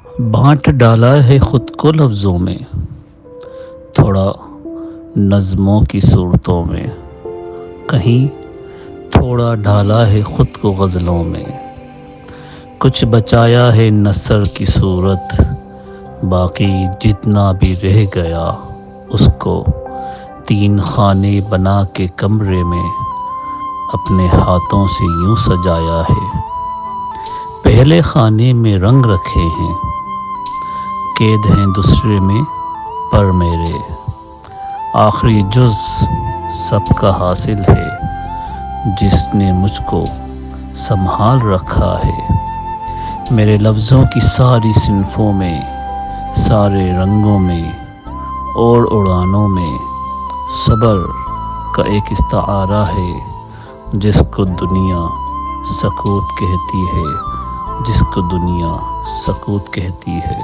بانٹ ڈالا ہے خود کو لفظوں میں، تھوڑا نظموں کی صورتوں میں، کہیں تھوڑا ڈالا ہے خود کو غزلوں میں، کچھ بچایا ہے نثر کی صورت، باقی جتنا بھی رہ گیا اس کو 3 خانے بنا کے کمرے میں اپنے ہاتھوں سے یوں سجایا ہے۔ پہلے خانے میں رنگ رکھے ہیں، قید ہیں دوسرے میں پر میرے، آخری جز سب کا حاصل ہے جس نے مجھ کو سنبھال رکھا ہے۔ میرے لفظوں کی ساری صنفوں میں، سارے رنگوں میں اور اڑانوں میں، صبر کا ایک استعارہ ہے جس کو دنیا سکوت کہتی ہے، جس کو دنیا سکوت کہتی ہے۔